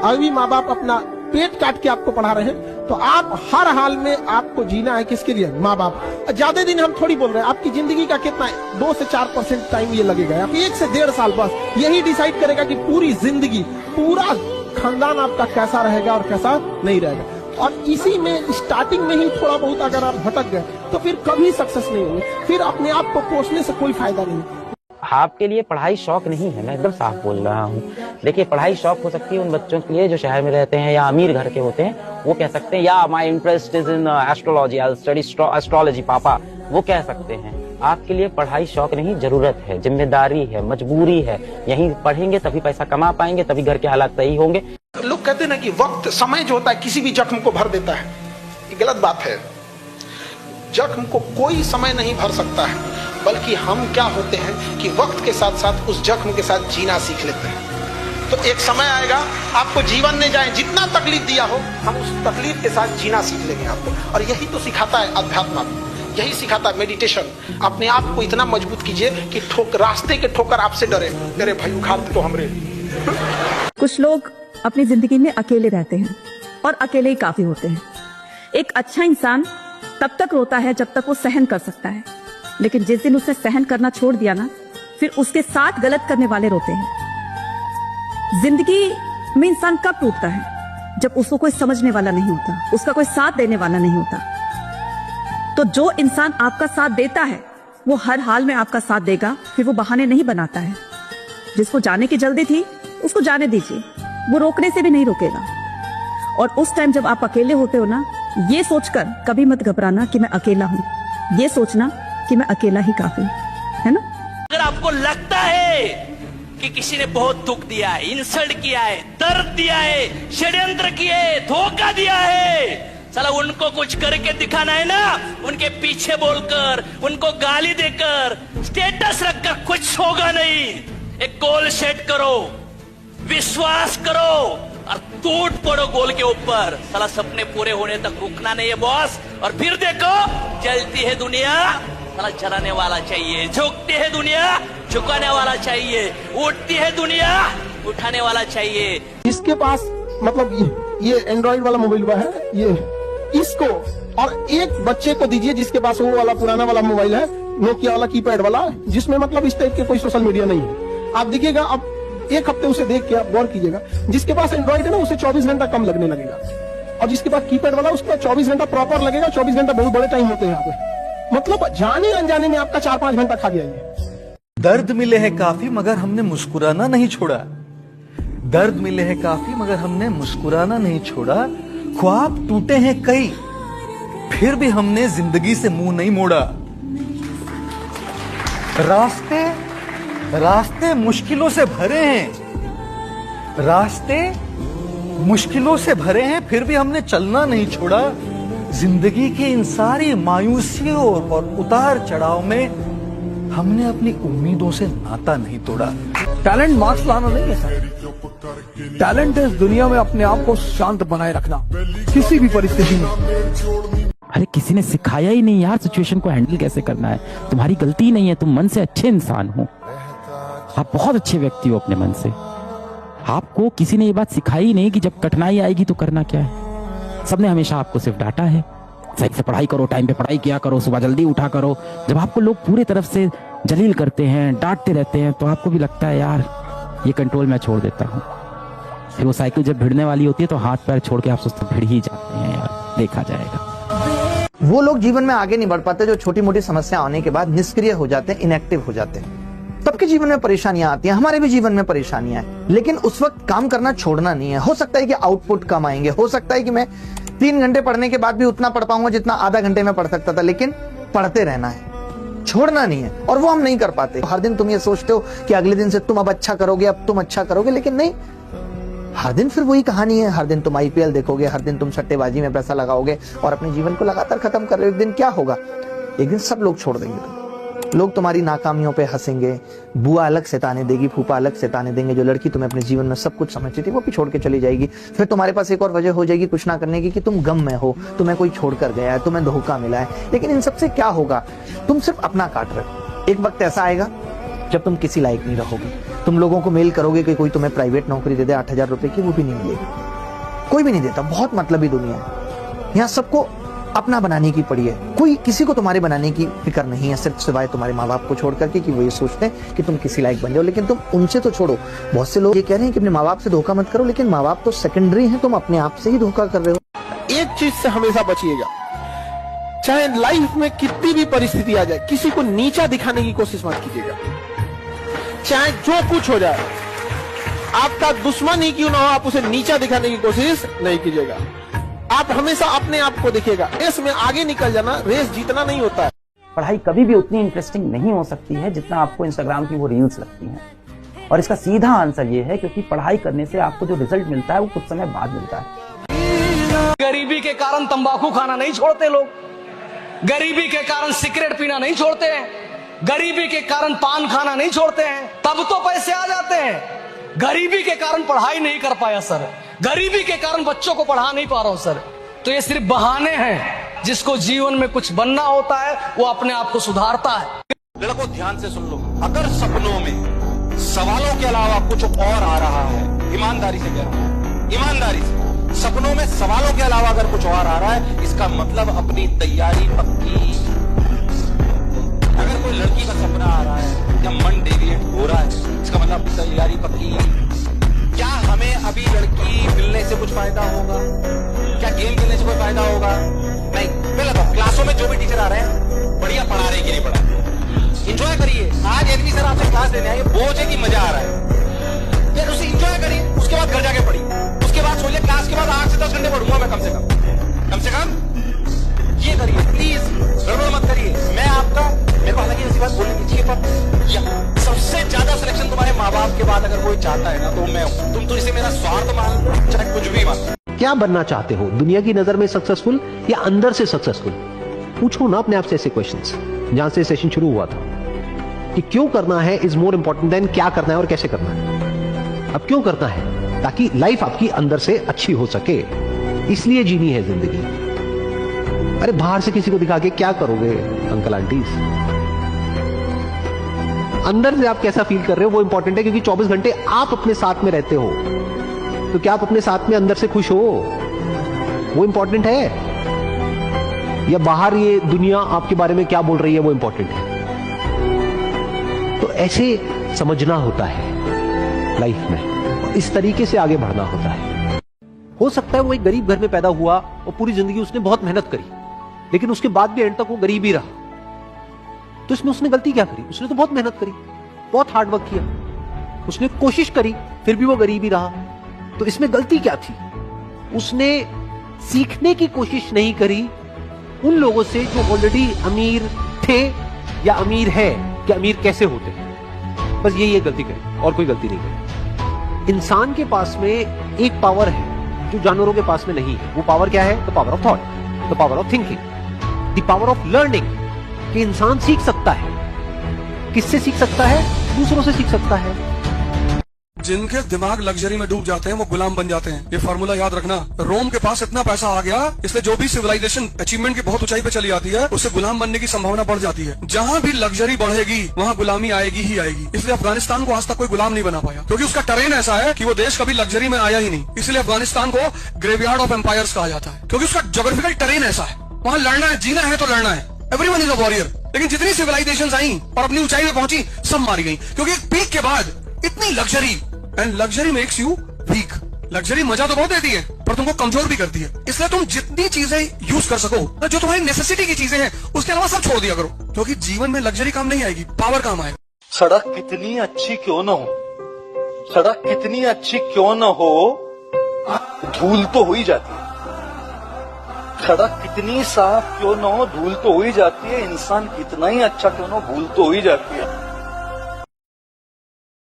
अभी माँ बाप अपना पेट काट के आपको पढ़ा रहे हैं, तो आप हर हाल में आपको जीना है किसके लिए? माँ बाप। ज्यादा दिन हम थोड़ी बोल रहे हैं, आपकी जिंदगी का कितना 2 से 4% टाइम ये लगेगा, आप 1 से 1.5 साल बस यही डिसाइड करेगा कि पूरी जिंदगी, पूरा खानदान आपका कैसा रहेगा और कैसा नहीं रहेगा। और इसी में स्टार्टिंग में ही थोड़ा बहुत अगर आप भटक गए तो फिर कभी सक्सेस नहीं होंगे, फिर अपने आप को कोसने से कोई फायदा नहीं। आपके लिए पढ़ाई शौक नहीं है, मैं एकदम साफ बोल रहा हूँ। देखिए, पढ़ाई शौक हो सकती है उन बच्चों के लिए जो शहर में रहते हैं या अमीर घर के होते हैं, वो कह सकते हैं या my interest is in astrology, I study astrology पापा, वो कह सकते हैं। आपके लिए पढ़ाई शौक नहीं, जरूरत है, जिम्मेदारी है, मजबूरी है। यहीं पढ़ेंगे तभी पैसा कमा पाएंगे, तभी घर के हालात सही होंगे। लोग कहते हैं ना कि वक्त, समय जो होता है किसी भी जख्म को भर देता है, ये गलत बात है। जख्म को कोई समय नहीं भर सकता है, बल्कि हम क्या होते हैं कि वक्त के साथ साथ उस जख्म के साथ जीना सीख लेते हैं। तो एक समय आएगा, आपको जीवन ने जाए जितना तकलीफ दिया हो, हम उस तकलीफ के साथ जीना सीख लेंगे आपको। और यही तो सिखाता है अध्यात्म, यही सिखाता है मेडिटेशन। अपने आप को इतना मजबूत कीजिए कि रास्ते के ठोकर आपसे डरे, मेरे भाई उखाड़ तो हमरे। कुछ लोग अपनी जिंदगी में अकेले रहते हैं और अकेले ही काफी होते हैं। एक अच्छा इंसान तब तक रोता है जब तक वो सहन कर सकता है, लेकिन जिस दिन उसे सहन करना छोड़ दिया ना, फिर उसके साथ गलत करने वाले रोते हैं। जिंदगी में इंसान कब टूटता है? जब उसको कोई समझने वाला नहीं होता, उसका कोई साथ देने वाला नहीं होता। तो जो इंसान आपका साथ देता है वो हर हाल में आपका साथ देगा, फिर वो बहाने नहीं बनाता है। जिसको जाने की जल्दी थी उसको जाने दीजिए, वो रोकने से भी नहीं रोकेगा। और उस टाइम जब आप अकेले होते हो ना, ये सोचकर कभी मत घबराना कि मैं अकेला हूं, ये सोचना कि मैं अकेला ही काफी, है ना। अगर आपको लगता है कि किसी ने बहुत दुख दिया है, इंसल्ट किया है, दर्द दिया है, षड्यंत्र किए, धोखा दिया है, साला उनको कुछ करके दिखाना है ना, उनके पीछे बोलकर, उनको गाली देकर, स्टेटस रखकर कुछ होगा नहीं। एक गोल सेट करो, विश्वास करो और टूट पड़ो गोल के ऊपर। साला सपने पूरे होने तक रुकना नहीं है बॉस। और फिर देखो, जलती है दुनिया, साला जलाने वाला चाहिए। झुकती है दुनिया, झुकाने वाला चाहिए। उठती है दुनिया, उठाने वाला चाहिए। इसके पास मतलब ये एंड्रॉइड वाला मोबाइल हुआ है, ये इसको और एक बच्चे को दीजिए जिसके पास वो वाला पुराना वाला मोबाइल है, नोकिया वाला कीपैड वाला, जिसमें मतलब इस टाइप के कोई सोशल मीडिया नहीं है। आप देखिएगा, अब एक हफ्ते उसे देख के आप गौर कीजिएगा, जिसके पास एंड्रॉइड है ना उसे 24 घंटा कम लगने लगेगा, और जिसके पास कीपैड वाला उसका 24 घंटा प्रॉपर लगेगा। 24 घंटा बहुत बड़े टाइम होते हैं यहाँ पे, मतलब जाने अनजाने में आपका 4-5 घंटा खा गया ये। दर्द मिले है काफी मगर हमने मुस्कुराना नहीं छोड़ा। दर्द मिले है काफी मगर हमने मुस्कुराना नहीं छोड़ा। ख्वाब टूटे हैं कई, फिर भी हमने जिंदगी से मुंह नहीं मोड़ा। रास्ते मुश्किलों से भरे हैं, रास्ते मुश्किलों से भरे हैं, फिर भी हमने चलना नहीं छोड़ा। जिंदगी की इन सारी मायूसियों और उतार चढ़ाव में हमने अपनी उम्मीदों से नाता नहीं तोड़ा। टैलेंट मार्क्स लाना नहीं है सर, टैलेंट है इस दुनिया में अपने आप को शांत बनाए रखना किसी भी परिस्थिति में। अरे किसी ने सिखाया ही नहीं यार सिचुएशन को हैंडल कैसे करना है। तुम्हारी गलती नहीं है, तुम मन से अच्छे इंसान हो, आप बहुत अच्छे व्यक्ति हो अपने मन से। आपको किसी ने ये बात सिखाई नहीं कि जब कठिनाई आएगी तो करना क्या है। सबने हमेशा आपको सिर्फ डांटा है, सही से पढ़ाई करो, टाइम पे पढ़ाई किया करो, सुबह जल्दी उठा करो। जब आपको लोग पूरी तरफ से जलील करते हैं, डांटते रहते हैं, तो आपको भी लगता है यार ये कंट्रोल मैं छोड़ देता हूँ। फिर वो साइकिल जब भिड़ने वाली होती है तो हाथ पैर छोड़ के आप सोचते भिड़ ही जाते हैं यार, देखा जाएगा। वो लोग जीवन में आगे नहीं बढ़ पाते जो छोटी मोटी समस्या आने के बाद निष्क्रिय हो जाते हैं, इनएक्टिव हो जाते हैं। सबके जीवन में परेशानियां आती हैं, हमारे भी जीवन में परेशानियां हैं, लेकिन उस वक्त काम करना छोड़ना नहीं है। हो सकता है कि आउटपुट कम आएंगे, हो सकता है कि मैं 3 घंटे पढ़ने के बाद भी उतना पढ़ पाऊंगा जितना आधा घंटे में पढ़ सकता था, लेकिन पढ़ते रहना है, छोड़ना नहीं है। और वो हम नहीं कर पाते। हर दिन तुम ये सोचते हो कि अगले दिन से तुम अब अच्छा करोगे, अब तुम अच्छा करोगे, लेकिन नहीं, हर दिन फिर वही कहानी है। हर दिन तुम IPL देखोगे, हर दिन तुम सट्टेबाजी में पैसा लगाओगे और अपने जीवन को लगातार खत्म कर रहे हो। एक दिन क्या होगा, एक दिन सब लोग छोड़ देंगे। लोग तुम्हारी नाकामियों पे हंसेंगे, बुआ अलग से ताने देगी, फूफा अलग से ताने देंगे। जो लड़की तुम्हें अपने जीवन में सब कुछ समझती थी वो भी छोड़ के चली जाएगी। फिर तुम्हारे पास एक और वजह हो जाएगी कुछ ना करने की कि तुम गम में हो, तुम्हें कोई छोड़ कर गया है, तुम्हें धोखा मिला है। लेकिन इन सबसे क्या होगा, तुम सिर्फ अपना काट रहे हो। एक वक्त ऐसा आएगा जब तुम किसी लायक नहीं रहोगे। तुम लोगों को मेल करोगे कि कोई तुम्हें प्राइवेट नौकरी दे दे 8,000 रुपए की, वो भी नहीं मिलेगी, कोई भी नहीं देता। बहुत मतलबी दुनिया है, यहाँ सबको अपना बनाने की पड़ी है, कोई किसी को तुम्हारे बनाने की फिक्र नहीं है, सिर्फ सिवाय तुम्हारे माँ बाप को छोड़ करके कि वो ये सोचते हैं कि तुम किसी लायक बन जाओ। लेकिन तुम उनसे तो छोड़ो, बहुत से लोग ये कह रहे हैं कि अपने माँ बाप से धोखा मत करो, लेकिन माँ बाप तो सेकेंडरी हैं, तुम अपने आप से ही धोखा कर रहे हो। एक चीज से हमेशा बचिएगा, चाहे लाइफ में कितनी भी परिस्थिति आ जाए, किसी को नीचा दिखाने की कोशिश मत कीजिएगा। चाहे जो कुछ हो जाए, आपका दुश्मन ही क्यों ना हो, आप उसे नीचा दिखाने की कोशिश नहीं कीजिएगा। आप हमेशा अपने आप को देखिएगा। रेस में आगे निकल जाना, रेस जीतना नहीं होता है। पढ़ाई कभी भी उतनी इंटरेस्टिंग नहीं हो सकती है जितना आपको इंस्टाग्राम की वो रील्स लगती हैं। और इसका सीधा आंसर ये है क्योंकि पढ़ाई करने से आपको जो रिजल्ट मिलता है वो कुछ समय बाद मिलता है। गरीबी के कारण तंबाकू खाना नहीं छोड़ते लोग, गरीबी के कारण सिगरेट पीना नहीं छोड़ते हैं, गरीबी के कारण पान खाना नहीं छोड़ते हैं, तब तो पैसे आ जाते हैं। गरीबी के कारण पढ़ाई नहीं कर पाया सर, गरीबी के कारण बच्चों को पढ़ा नहीं पा रहा हूं सर, तो ये सिर्फ बहाने हैं। जिसको जीवन में कुछ बनना होता है वो अपने आप को सुधारता है। लड़कों ध्यान से सुन लो, अगर सपनों में सवालों के अलावा कुछ और आ रहा है, ईमानदारी से कह रहा हूं, ईमानदारी से, सपनों में सवालों के अलावा अगर कुछ और आ रहा है, इसका मतलब अपनी तैयारी पक्की। अगर कोई लड़की का सपना आ रहा है या मन डेविएट हो रहा है, इसका मतलब अपनी तैयारी पक्की। क्या हमें अभी लड़की मिलने से कुछ फायदा होगा? क्या गेम खेलने से कोई फायदा होगा? नहीं। पहले तो क्लासों में जो भी टीचर आ रहे हैं बढ़िया पढ़ा रहे हैं कि नहीं पढ़ा रहे, एंजॉय करिए। आज एलवी सर आपसे क्लास लेने आए, बोझ है कि मजा आ रहा है, फिर उसे एंजॉय करिए। उसके बाद घर जाके पढ़िए, उसके बाद सोचिए क्लास के बाद 8 से 10 घंटे पढ़ूंगा मैं कम से कम ये करिए। प्लीज गड़बड़ मत करिए। मैं आपका, मेरे को हालांकि ऐसी बात बोलनी चाहिए, पर सबसे ज्यादा सिलेक्शन तुम्हारे माँ बाप के बाद अगर कोई चाहता है ना, तो मैं हूं। तुम तो इसे मेरा स्वार्थ मान लो, चाहे कुछ भी मान लो। क्या बनना चाहते हो, दुनिया की नजर में सक्सेसफुल या अंदर से सक्सेसफुल? पूछो ना अपने आप से ऐसे क्वेश्चंस। जहां से सेशन शुरू हुआ था कि क्यों करना है इज मोर इंपॉर्टेंट देन क्या करना है और कैसे करना है। अब क्यों करना है? ताकि लाइफ आपकी अंदर से अच्छी हो सके, इसलिए जीनी है जिंदगी। अरे बाहर से किसी को दिखा के क्या करोगे अंकल आंटीज? अंदर से आप कैसा फील कर रहे हो वो इंपॉर्टेंट है, क्योंकि 24 घंटे आप अपने साथ में रहते हो, तो क्या आप अपने साथ में अंदर से खुश हो? वो इंपॉर्टेंट है, या बाहर ये दुनिया आपके बारे में क्या बोल रही है वो इंपॉर्टेंट है? तो ऐसे समझना होता है लाइफ में, इस तरीके से आगे बढ़ना होता है। हो सकता है वो एक गरीब घर में पैदा हुआ और पूरी जिंदगी उसने बहुत मेहनत करी, लेकिन उसके बाद भी एंड तक वो गरीब ही रहा। तो इसमें उसने गलती क्या करी? उसने तो बहुत मेहनत करी, बहुत हार्ड वर्क किया, उसने कोशिश करी, फिर भी वो गरीब ही रहा। तो इसमें गलती क्या थी? उसने सीखने की कोशिश नहीं करी उन लोगों से जो ऑलरेडी अमीर थे या अमीर है, कि अमीर कैसे होते हैं। बस यही एक गलती करी, और कोई गलती नहीं करी। इंसान के पास में एक पावर है जो जानवरों के पास में नहीं है। वो पावर क्या है? The power of thought, the power of thinking, the power of learning. कि इंसान सीख सकता है। किससे सीख सकता है? दूसरों से सीख सकता है। जिनके दिमाग लग्जरी में डूब जाते हैं वो गुलाम बन जाते हैं। ये फार्मूला याद रखना। रोम के पास इतना पैसा आ गया, इसलिए जो भी सिविलाइजेशन अचीवमेंट की बहुत ऊंचाई पे चली जाती है, उससे गुलाम बनने की संभावना बढ़ जाती है। जहां भी लग्जरी बढ़ेगी वहां गुलामी आएगी ही आएगी। इसलिए अफगानिस्तान को आज तक कोई गुलाम नहीं बना पाया, क्योंकि उसका टेरेन ऐसा है कि वो देश कभी लग्जरी में आया ही नहीं। इसलिए अफगानिस्तान को ग्रेवयार्ड ऑफ एम्पायर्स कहा जाता है, क्योंकि उसका जोग्राफिकल टेरेन ऐसा है। वहां लड़ना है, जीना है तो लड़ना है। Everyone is a warrior. लेकिन जितनी सिविलाइजेशंस आई और अपनी ऊंचाई पे पहुंची, सब मारी गई, क्योंकि एक पीक के बाद इतनी luxury, and luxury makes you weak. Luxury मजा तो बहुत देती है पर तुमको कमजोर भी करती है। इसलिए तुम जितनी चीजें यूज कर सको, जो तुम्हारी नेसेसिटी की चीजें हैं, उसके अलावा सब छोड़ दिया करो, क्योंकि जीवन में लग्जरी काम नहीं आएगी, पावर काम आएगा। सड़क कितनी अच्छी क्यों ना हो, सड़क कितनी अच्छी क्यों ना हो, धूल तो हो ही जाती है। सड़क कितनी साफ क्यों ना हो, धूल तो हो ही जाती है। इंसान कितना ही अच्छा क्यों ना हो, भूल तो हो ही जाती है।